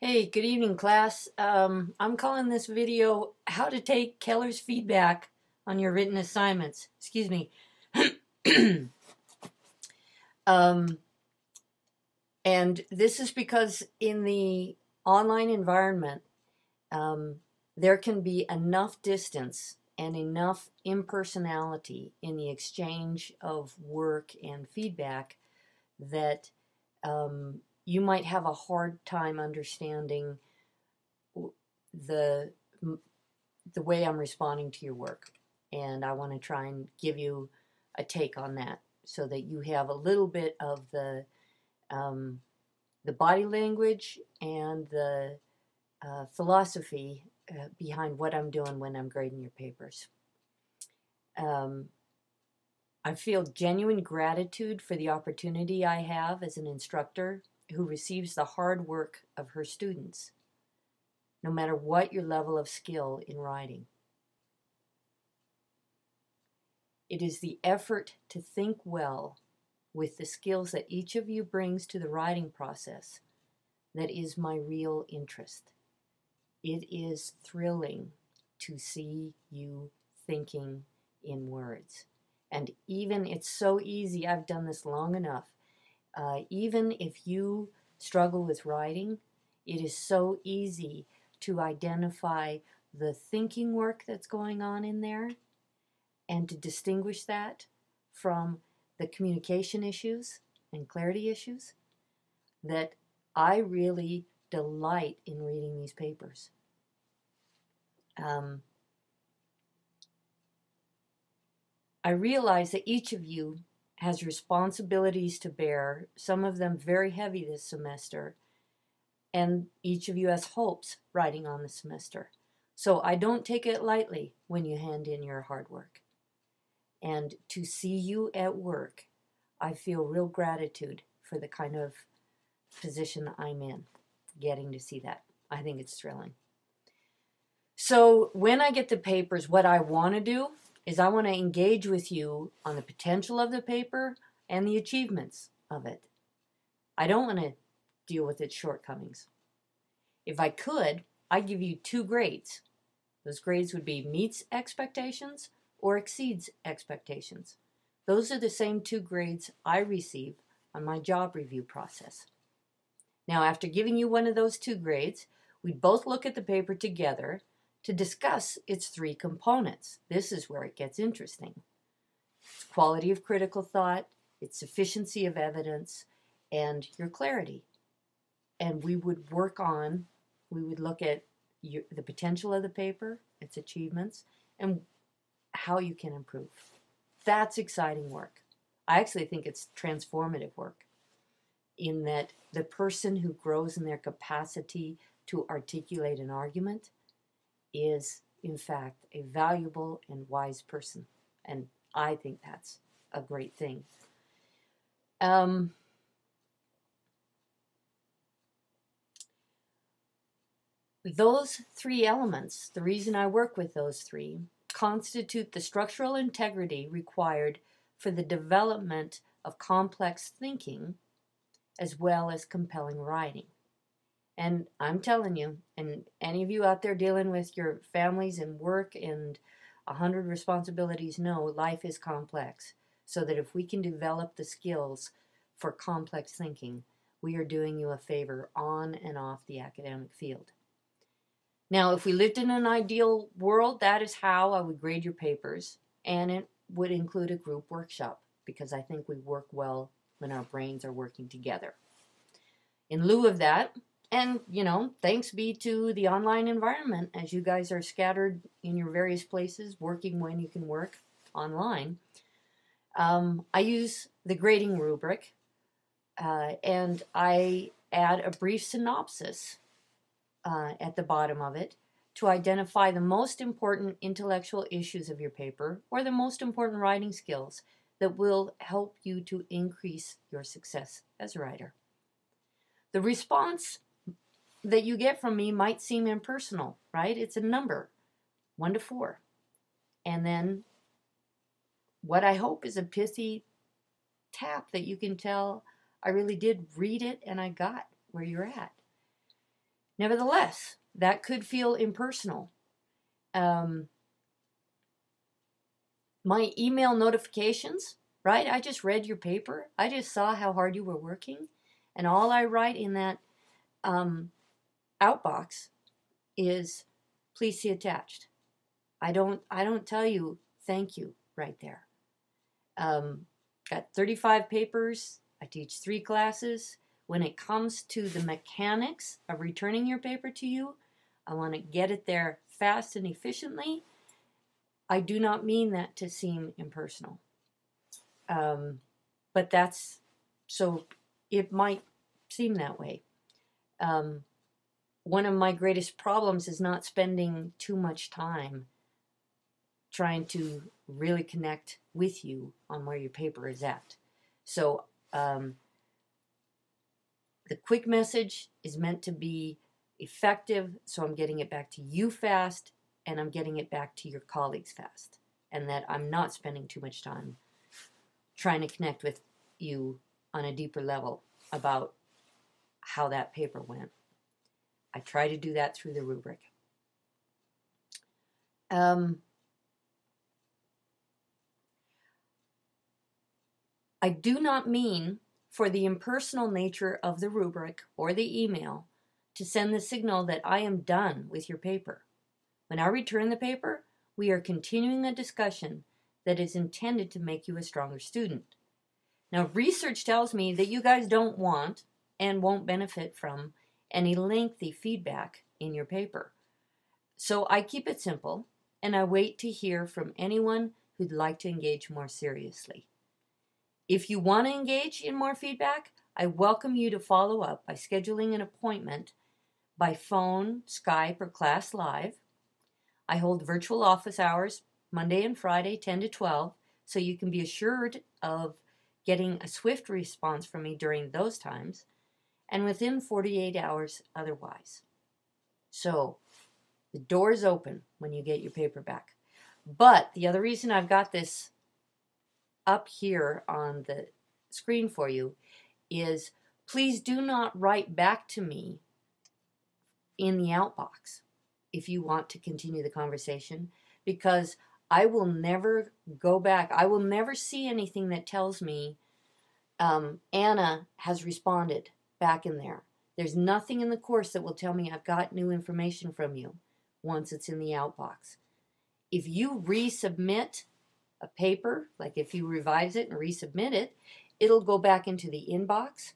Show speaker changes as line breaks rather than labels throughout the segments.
Hey, good evening, class. I'm calling this video how to take Keller's feedback on your written assignments. Excuse me. um, and this is because in the online environment, um, there can be enough distance and enough impersonality in the exchange of work and feedback that you might have a hard time understanding the the way I'm responding to your work. And I want to try and give you a take on that so that you have a little bit of the body language and the philosophy behind what I'm doing when I'm grading your papers. I feel genuine gratitude for the opportunity I have as an instructor who receives the hard work of her students, no matter what your level of skill in writing. It is the effort to think well with the skills that each of you brings to the writing process that is my real interest. It is thrilling to see you thinking in words. And even it's so easy, I've done this long enough, even if you struggle with writing, it is so easy to identify the thinking work that's going on in there and to distinguish that from the communication issues and clarity issues that I really delight in reading these papers. I realize that each of you has responsibilities to bear, some of them very heavy this semester, and each of you has hopes writing on the semester. So I don't take it lightly when you hand in your hard work. And to see you at work, I feel real gratitude for the kind of position I'm in, getting to see that. I think it's thrilling. So when I get the papers, what I want to do is I want to engage with you on the potential of the paper and the achievements of it. I don't want to deal with its shortcomings. If I could, I'd give you 2 grades. Those grades would be meets expectations or exceeds expectations. Those are the same 2 grades I receive on my job review process. Now, after giving you one of those 2 grades, we'd both look at the paper together to discuss its 3 components. This is where it gets interesting. Its quality of critical thought, its sufficiency of evidence, and your clarity. And we would look at the potential of the paper, its achievements, and how you can improve. That's exciting work. I actually think it's transformative work in that the person who grows in their capacity to articulate an argument is, in fact, a valuable and wise person. And I think that's a great thing. Those 3 elements, the reason I work with those 3, constitute the structural integrity required for the development of complex thinking as well as compelling writing. And I'm telling you, and any of you out there dealing with your families and work and 100 responsibilities know life is complex. So that if we can develop the skills for complex thinking, we are doing you a favor on and off the academic field. Now, if we lived in an ideal world, that is how I would grade your papers, and it would include a group workshop because I think we work well when our brains are working together. In lieu of that, and, thanks be to the online environment as you guys are scattered in your various places, working when you can work online, I use the grading rubric, and I add a brief synopsis at the bottom of it to identify the most important intellectual issues of your paper or the most important writing skills that will help you to increase your success as a writer. The response that you get from me might seem impersonal, right? It's a number, 1 to 4. And then what I hope is a pithy tap that you can tell I really did read it and I got where you're at. Nevertheless, that could feel impersonal. My email notifications, right? I just read your paper. I just saw how hard you were working. And all I write in that outbox is, please see attached. I don't tell you thank you right there. Got 35 papers. I teach 3 classes. When it comes to the mechanics of returning your paper to you, I want to get it there fast and efficiently. I do not mean that to seem impersonal. But that's, so it might seem that way. One of my greatest problems is not spending too much time trying to really connect with you on where your paper is at. So the quick message is meant to be effective, so I'm getting it back to you fast, and I'm getting it back to your colleagues fast, and that I'm not spending too much time trying to connect with you on a deeper level about how that paper went. I try to do that through the rubric. I do not mean for the impersonal nature of the rubric or the email to send the signal that I am done with your paper. When I return the paper, we are continuing a discussion that is intended to make you a stronger student. Now, research tells me that you guys don't want and won't benefit from any lengthy feedback in your paper. So I keep it simple, and I wait to hear from anyone who'd like to engage more seriously. If you want to engage in more feedback, I welcome you to follow up by scheduling an appointment by phone, Skype, or Class Live. I hold virtual office hours Monday and Friday, 10 to 12, so you can be assured of getting a swift response from me during those times, and within 48 hours otherwise. So, the door is open when you get your paper back. But the other reason I've got this up here on the screen for you is, please do not write back to me in the outbox if you want to continue the conversation, because I will never go back. I will never see anything that tells me Anna has responded back in there. There's nothing in the course that will tell me I've got new information from you once it's in the outbox. If you resubmit a paper, like if you revise it and resubmit it, it'll go back into the inbox,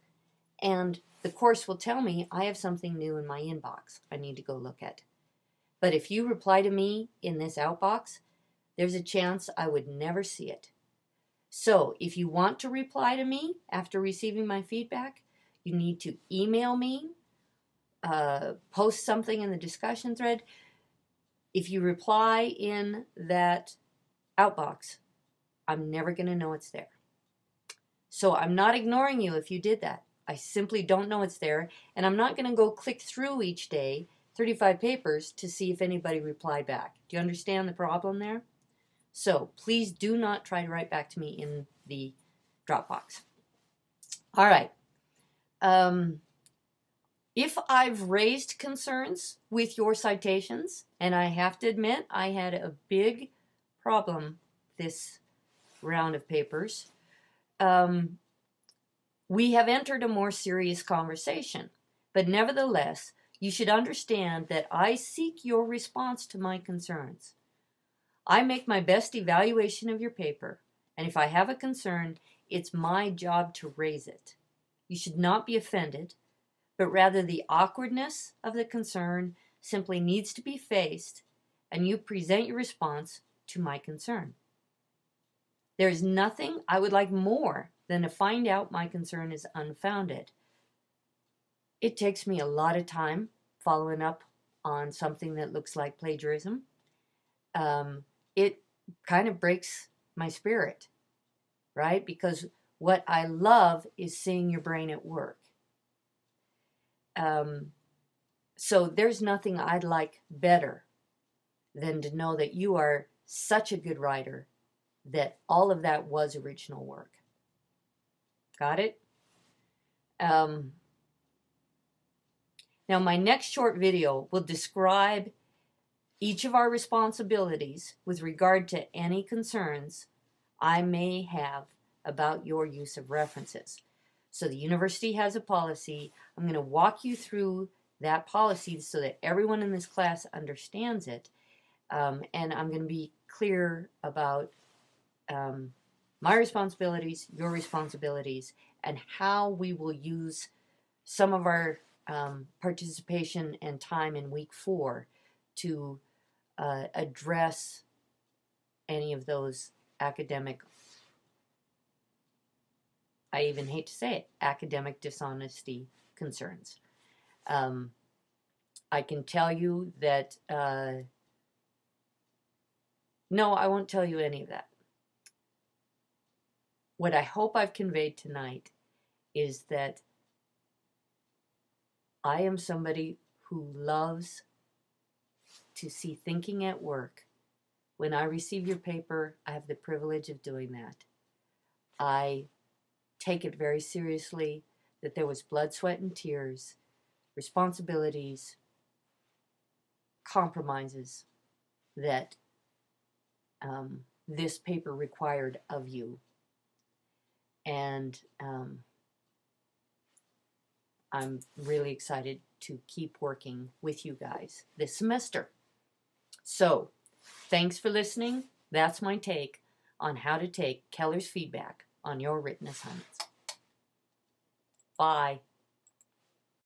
and the course will tell me I have something new in my inbox I need to go look at. But if you reply to me in this outbox, there's a chance I would never see it. So if you want to reply to me after receiving my feedback, you need to email me, post something in the discussion thread. If you reply in that outbox, I'm never going to know it's there. So I'm not ignoring you if you did that. I simply don't know it's there, and I'm not going to go click through each day 35 papers to see if anybody replied back. Do you understand the problem there? So please do not try to write back to me in the Dropbox. All right. If I've raised concerns with your citations, and I have to admit I had a big problem this round of papers, we have entered a more serious conversation. But nevertheless, you should understand that I seek your response to my concerns. I make my best evaluation of your paper, and if I have a concern, it's my job to raise it. You should not be offended, but rather the awkwardness of the concern simply needs to be faced, and you present your response to my concern. There is nothing I would like more than to find out my concern is unfounded. It takes me a lot of time following up on something that looks like plagiarism. It kind of breaks my spirit, right? Because what I love is seeing your brain at work. So there's nothing I'd like better than to know that you are such a good writer that all of that was original work. Got it? Now, my next short video will describe each of our responsibilities with regard to any concerns I may have about your use of references. So the university has a policy. I'm going to walk you through that policy so that everyone in this class understands it. And I'm going to be clear about my responsibilities, your responsibilities, and how we will use some of our participation and time in week 4 to address any of those academic, I even hate to say it, academic dishonesty concerns. I can tell you that, no, I won't tell you any of that. What I hope I've conveyed tonight is that I am somebody who loves to see thinking at work. When I receive your paper, I have the privilege of doing that. I take it very seriously that there was blood, sweat, and tears, responsibilities, compromises that this paper required of you. And I'm really excited to keep working with you guys this semester. So, thanks for listening. That's my take on how to take Keller's feedback on your written assignments. Bye.